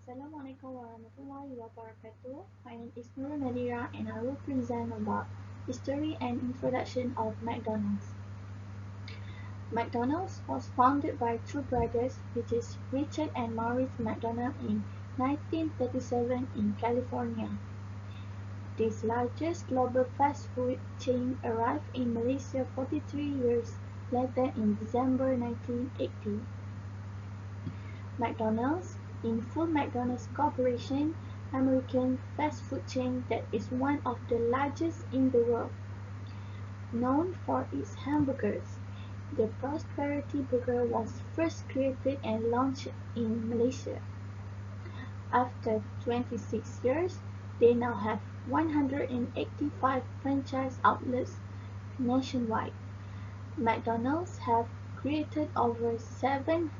Assalamualaikum warahmatullahi wabarakatuh. My name is Nur Nadira and I will present about history and introduction of McDonald's. McDonald's was founded by two brothers, which is Richard and Maurice McDonald in 1937 in California. This largest global fast food chain arrived in Malaysia 43 years later in December 1980. McDonald's, in full McDonald's Corporation, American fast food chain that is one of the largest in the world. Known for its hamburgers, the Prosperity Burger was first created and launched in Malaysia. After 26 years, they now have 185 franchise outlets nationwide. McDonald's have created over 7,000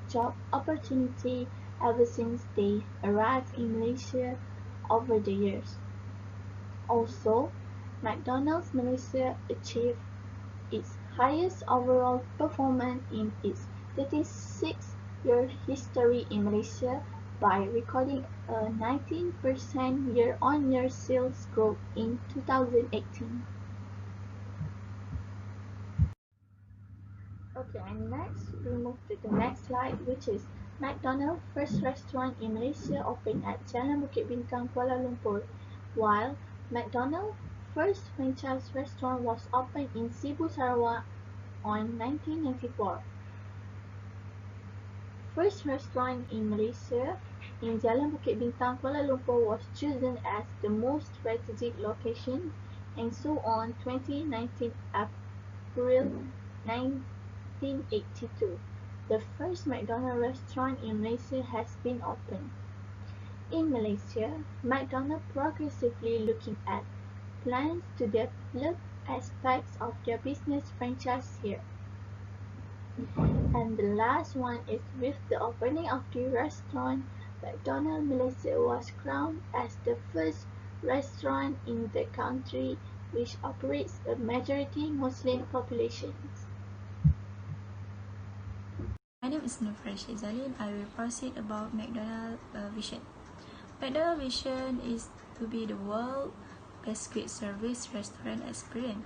job opportunities ever since they arrived in Malaysia over the years. Also, McDonald's Malaysia achieved its highest overall performance in its 36-year history in Malaysia by recording a 19% year-on-year sales growth in 2018. Okay, and next we move to the next slide, which is McDonald's first restaurant in Malaysia opened at Jalan Bukit Bintang, Kuala Lumpur, while McDonald's first franchise restaurant was opened in Sibu, Sarawak on 1994. First restaurant in Malaysia in Jalan Bukit Bintang, Kuala Lumpur was chosen as the most strategic location, and so on 2019 April 1982, the first McDonald's restaurant in Malaysia has been opened. In Malaysia, McDonald's progressively looking at plans to develop aspects of their business franchise here. And the last one is with the opening of the restaurant, McDonald's Malaysia was crowned as the first restaurant in the country which operates a majority Muslim population. My name is Nufra Zalin. I will proceed about McDonald's vision. McDonald's vision is to be the world's best quick service restaurant experience.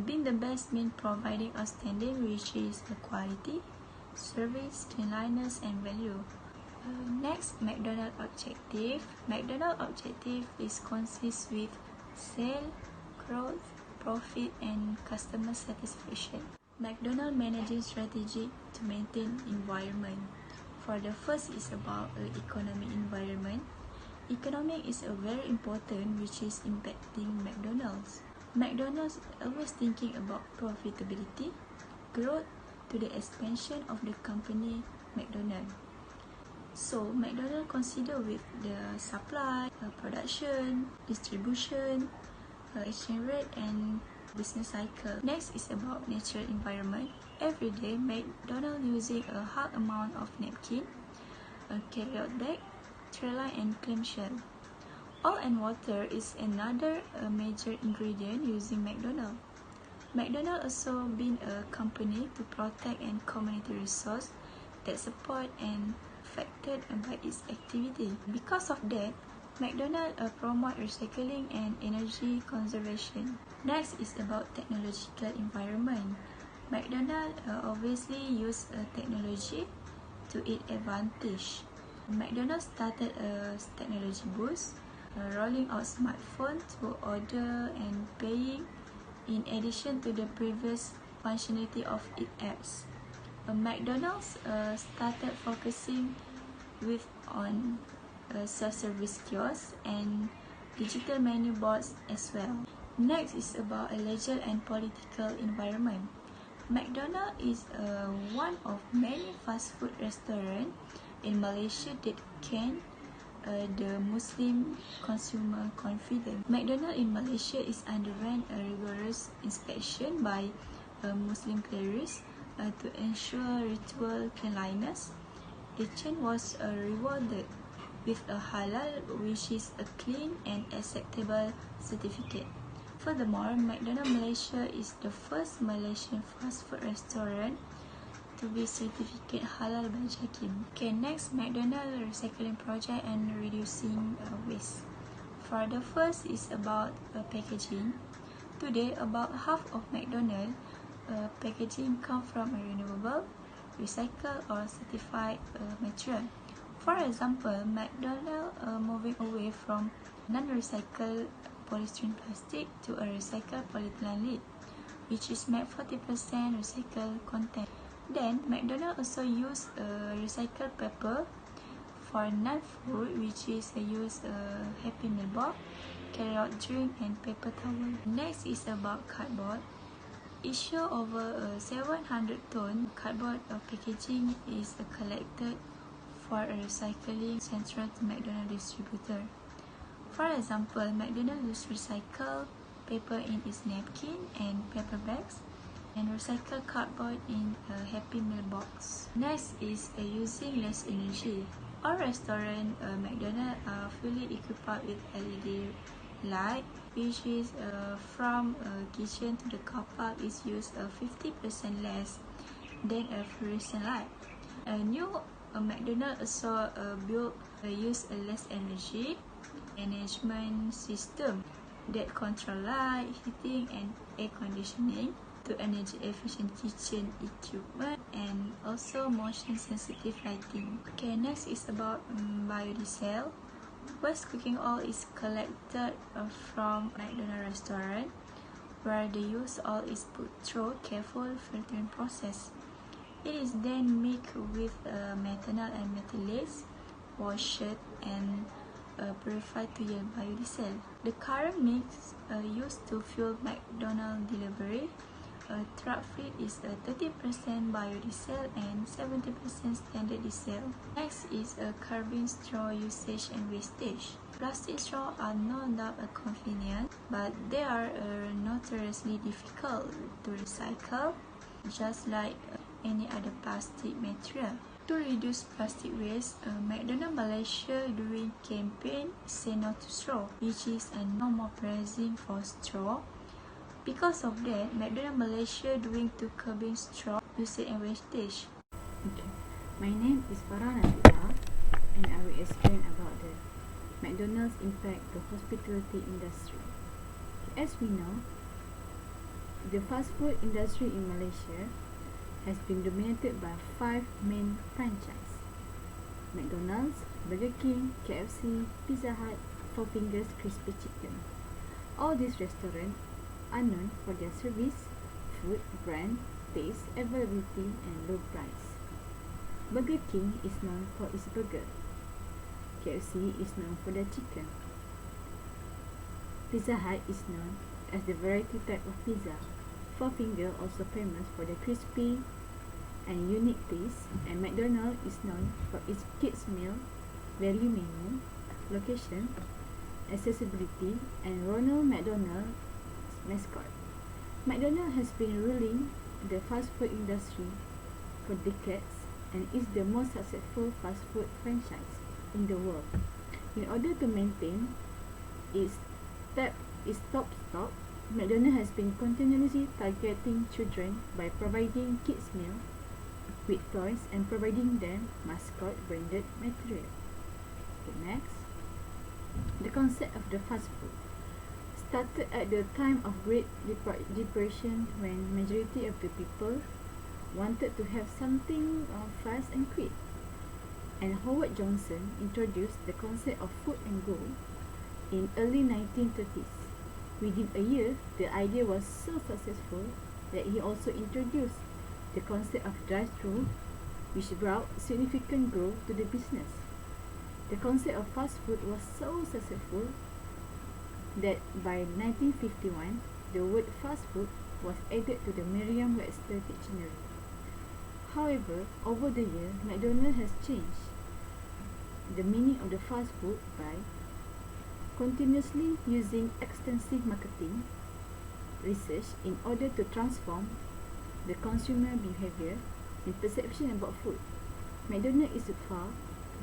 Being the best means providing outstanding, which is the quality, service, cleanliness, and value. Next, McDonald's objective. McDonald's objective is consist with sale, growth, profit, and customer satisfaction. McDonald's managing strategy to maintain environment. For the first is about economic environment. Economic is a very important which is impacting McDonald's. McDonald's always thinking about profitability, growth to the expansion of the company McDonald's. So McDonald's consider with the supply, production, distribution, exchange rate, and business cycle. Next is about natural environment. Every day, McDonald's using a high amount of napkin, carry-out bag, tray line, and clamshell. Oil and water is another major ingredient using McDonald's. McDonald's also been a company to protect and community resource that support and affected by its activity. Because of that, McDonald's promote recycling and energy conservation. Next is about technological environment. McDonald's obviously use technology to its advantage. McDonald's started a technology boost, rolling out smartphone to order and paying, in addition to the previous functionality of its apps. McDonald's started focusing on self-service kiosks and digital menu boards as well. Next is about a legal and political environment. McDonald's is one of many fast food restaurants in Malaysia that can the Muslim consumer confidence. McDonald's in Malaysia is underwent a rigorous inspection by Muslim clerics to ensure ritual cleanliness. The chain was rewarded with a halal, which is a clean and acceptable certificate. Furthermore, McDonald's Malaysia is the first Malaysian fast food restaurant to be certificate halal by JAKIM. Okay, next, McDonald's recycling project and reducing waste. For the first is about packaging. Today, about half of McDonald's packaging come from a renewable, recycled or certified material. For example, McDonald's moving away from non-recycled polystyrene plastic to a recycled polyethylene lid, which is made 40% recycled content. Then, McDonald's also use recycled paper for non-food, which is use Happy Meal box, carry-out drink, and paper towel. Next is about cardboard. Issue over 700 ton cardboard packaging is collected for a recycling central to McDonald's distributor. For example, McDonald's recycle paper in its napkin and paper bags, and recycle cardboard in a Happy Meal box. Next is using less energy. All restaurants, McDonald's are fully equipped with LED light, which is from kitchen to the car park is used 50% less than a fluorescent light. A new McDonald's also use less energy management system that control light, heating, and air conditioning to energy efficient kitchen equipment and also motion sensitive lighting. Okay, next is about biodiesel. Waste cooking oil is collected from McDonald's restaurant, where the used oil is put through careful filtering process. It is then mixed with methanol and methylates, washed and purified to yield biodiesel. The current mix used to fuel McDonald's delivery truck fleet is 30% biodiesel and 70% standard diesel. Next is curbing straw usage and wastage. Plastic straws are no doubt convenient, but they are notoriously difficult to recycle, just like any other plastic material. To reduce plastic waste, McDonald's Malaysia during campaign Say No to Straw, which is no more pricing for straw. Because of that, McDonald's Malaysia doing to curbing straw usage and wastage. Okay, my name is Farah Nabila, and I will explain about the McDonald's impact to hospitality industry. As we know, the fast food industry in Malaysia has been dominated by 5 main franchises: McDonald's, Burger King, KFC, Pizza Hut, Four Fingers Crispy Chicken. All these restaurants are known for their service, food, brand, taste, availability, and low price. Burger King is known for its burger. KFC is known for their chicken. Pizza Hut is known as the variety type of pizza. Four Finger also famous for their crispy and unique taste, and McDonald's is known for its kids meal, value menu, location, accessibility, and Ronald McDonald mascot. McDonald's has been ruling the fast food industry for decades and is the most successful fast food franchise in the world. In order to maintain its top stock, McDonald's has been continuously targeting children by providing kids meal with toys and providing them mascot branded material. Okay, next, the concept of the fast food started at the time of Great Depression, when majority of the people wanted to have something fast and quick. And Howard Johnson introduced the concept of food and go in early 1930s. Within a year, the idea was so successful that he also introduced the concept of drive-through, which brought significant growth to the business. The concept of fast food was so successful that by 1951, the word fast food was added to the Merriam-Webster dictionary. However, over the years, McDonald's has changed the meaning of the fast food by continuously using extensive marketing research in order to transform the consumer behavior and perception about food. McDonald's is far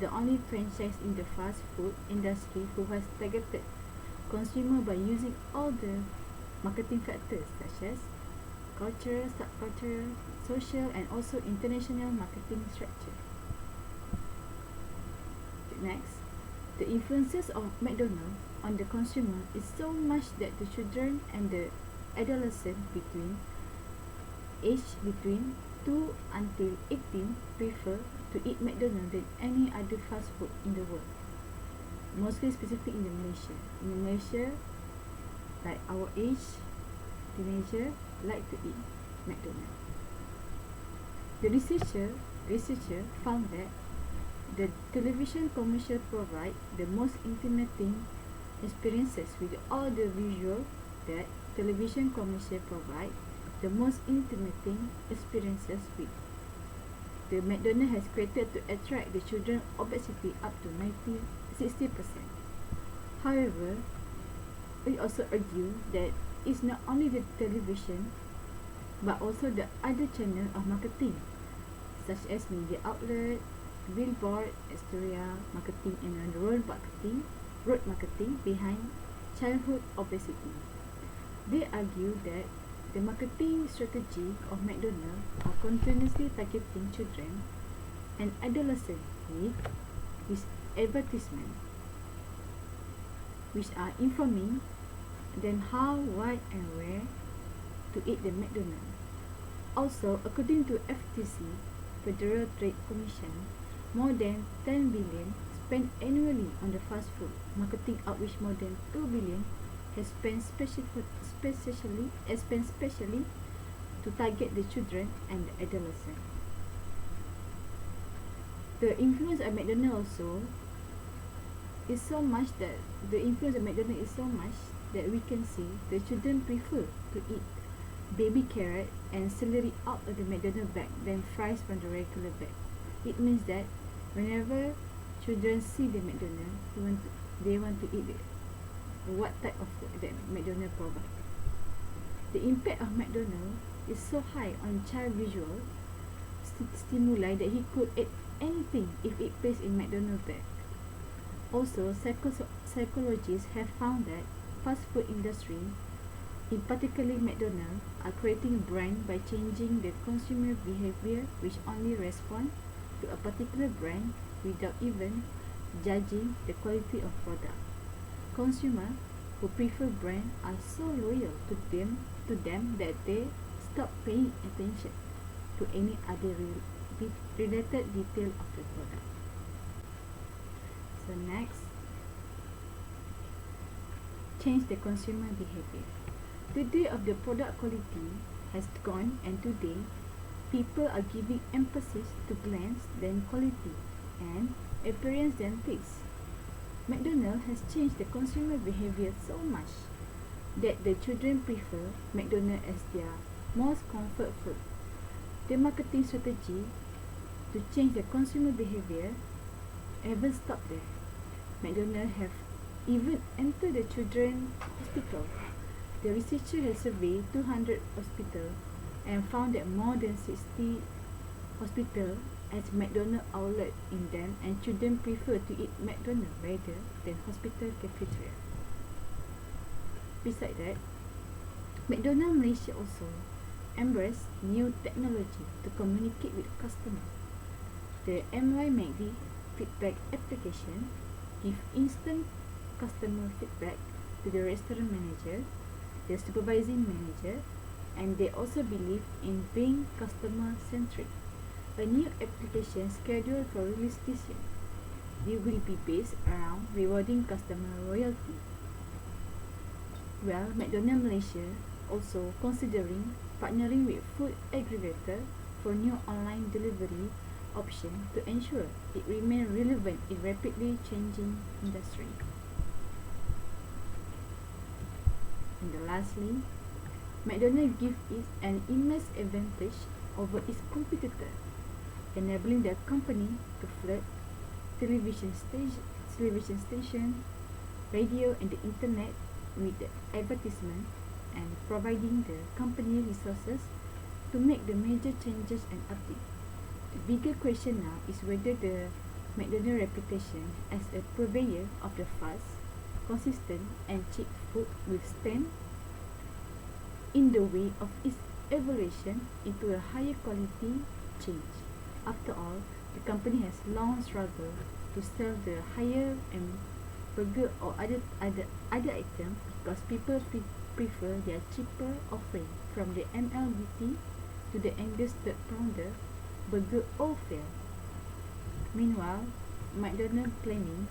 the only franchise in the fast food industry who has targeted consumer by using all the marketing factors such as culture, subculture, social, and also international marketing structure. Next, the influences of McDonald's on the consumer is so much that the children and the adolescent between 2 until 18 prefer to eat McDonald's than any other fast food in the world. Mostly specific in Malaysia. In Malaysia, like our age, teenager like to eat McDonald's. The researcher found that the television commercial provide the most intimating experiences with all the visual that television commercial provide the most intimating experiences with. The McDonald's has created to attract the children obesity up to 60%. However, we also argue that it's not only the television but also the other channel of marketing such as media outlet, billboard, exterior marketing, and road marketing behind childhood obesity. They argue that the marketing strategy of McDonald's are continuously targeting children and adolescents with this advertisement, which are informing them how, why, and where to eat the McDonald's. Also, according to FTC, Federal Trade Commission, more than 10 billion spent annually on the fast food marketing, of which more than 2 billion has spent specially to target the children and the adolescent. The influence of McDonald's also is so much that we can see the children prefer to eat baby carrot and celery out of the McDonald's bag than fries from the regular bag. It means that whenever children see the McDonald's, they want to eat it. What type of food that McDonald's provide. The impact of McDonald's is so high on child visual stimuli that he could eat anything if it placed in McDonald's bag. Also, psychologists have found that fast food industry, in particular McDonald's, are creating a brand by changing the consumer behavior, which only respond to a particular brand without even judging the quality of product. Consumers who prefer brand are so loyal to them that they stop paying attention to any other related detail of the product. So next, change the consumer behavior. The day of the product quality has gone, and today people are giving emphasis to brands than quality and appearance than taste. McDonald's has changed the consumer behavior so much that the children prefer McDonald's as their most comfort food. The marketing strategy to change the consumer behavior haven't stopped there. McDonald's have even entered the children's hospital. The researcher has surveyed 200 hospitals and found that more than 60 hospitals has McDonald's outlet in them, and children prefer to eat McDonald's rather than hospital cafeteria. Besides that, McDonald's Malaysia also embrace new technology to communicate with customers. The MyMcD feedback application gives instant customer feedback to the restaurant manager, the supervising manager, and they also believe in being customer-centric. A new application scheduled for release this year. It will be based around rewarding customer loyalty. Well, McDonald's Malaysia also considering partnering with food aggregator for new online delivery option to ensure it remains relevant in rapidly changing industry. And lastly, McDonald's gives it an immense advantage over its competitor, enabling the company to flood television station, radio, and the internet with the advertisement, and providing the company resources to make the major changes and updates. The bigger question now is whether the McDonald's reputation as a purveyor of the fast, consistent, and cheap food will stand in the way of its evolution into a higher quality change. After all, the company has long struggled to sell the higher end burger or other items because people prefer their cheaper offering, from the MLBT to the Angus third pounder burger all fail. Meanwhile, McDonald's planning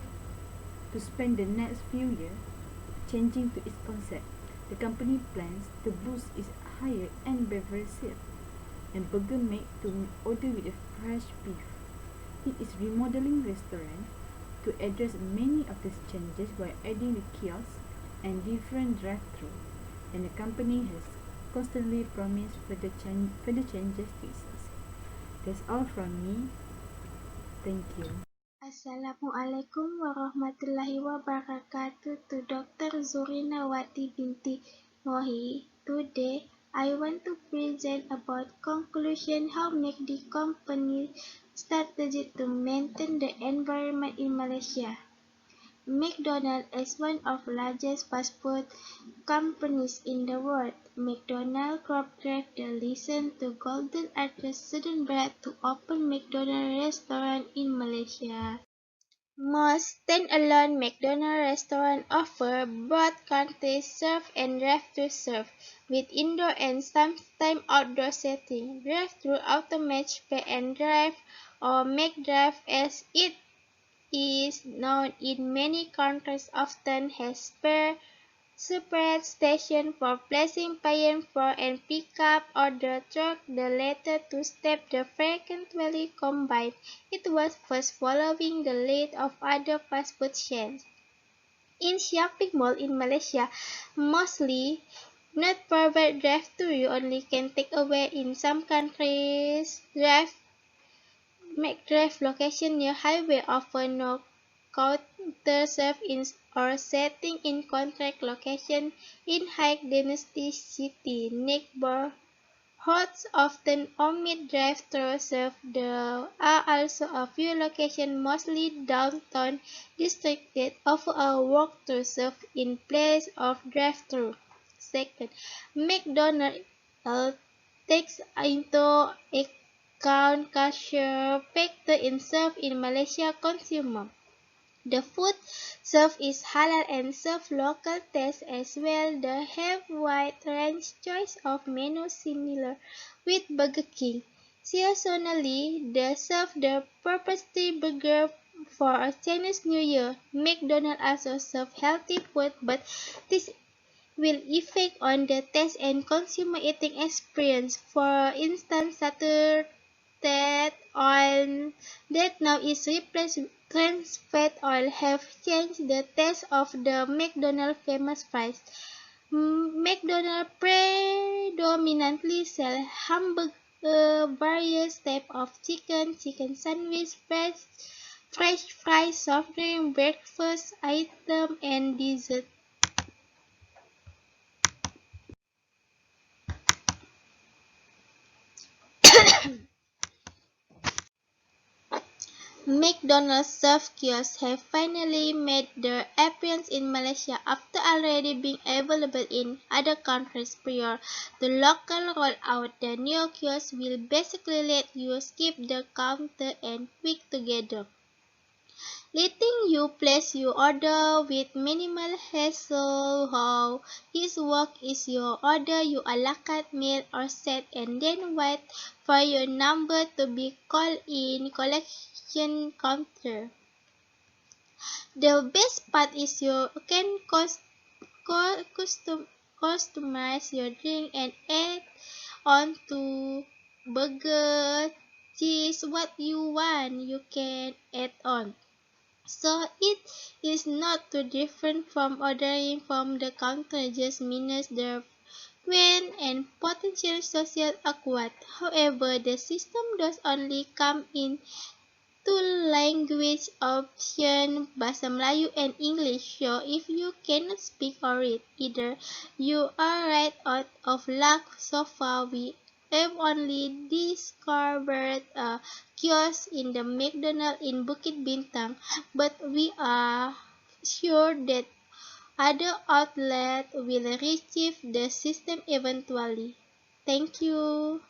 to spend the next few years changing to its concept. The company plans to boost its higher end beverage sales and burger made to order with a fresh beef. It is remodeling restaurant to address many of these changes by adding the kiosks and different drive-thru, and the company has constantly promised further changes to its sales. That's all from me. Thank you. Assalamualaikum warahmatullahi wabarakatuh to Dr. Zurina Wati binti Mohi. Today, I want to present about conclusion how make the company strategy to maintain the environment in Malaysia. McDonald's is one of the largest fast food companies in the world. McDonald's Corporate listened to Golden Arches Student Bread to open McDonald's restaurant in Malaysia. Most standalone McDonald's restaurants offer both counter serve and drive-thru serve, with indoor and sometimes outdoor settings. Drive-thru automates pay and drive, or McDrive as it is known in many countries, often has separate stations for placing paying for and pick up order truck, the latter two steps are frequently combined. It was first following the lead of other fast food chains. In shopping malls in Malaysia, mostly not provide drive-thru, you only can take away in some countries. McDrive location near highway offer no counter serve in or setting in contract location in high density city. Neighborhoods often omit drive-thru serve. There are also a few locations, mostly downtown districts, that offer a walk-through serve in place of drive-thru. Second, McDonald's takes into account culture factor in serve in Malaysia consumer. The food served is halal and serve local taste as well. They have wide range choice of menus similar with Burger King. Seasonally, they serve the purposely burger for a Chinese New Year. McDonald's also serve healthy food, but this will affect on the taste and consumer eating experience. For instance, saturated oil that now is replaced with trans fat oil have changed the taste of the McDonald's famous fries. McDonald's predominantly sell hamburger, various types of chicken sandwich, fresh fries, soft drink, breakfast item, and dessert. McDonald's self-kiosks have finally made their appearance in Malaysia after already being available in other countries prior to local rollout. The new kiosks will basically let you skip the counter and click together, letting you place your order with minimal hassle. How his work is your order you a la carte meal or set and then wait for your number to be called in collection counter. The best part is you can customize your drink and add on to burger, cheese, what you want you can add on. So it is not too different from ordering from the counter, just minus the when and potential social awkward. However, the system does only come in two language options, Bahasa Melayu and English. So if you cannot speak or read either, you are right out of luck. So far, we have only discovered a kiosk in the McDonald's in Bukit Bintang, but we are sure that other outlets will receive the system eventually. Thank you.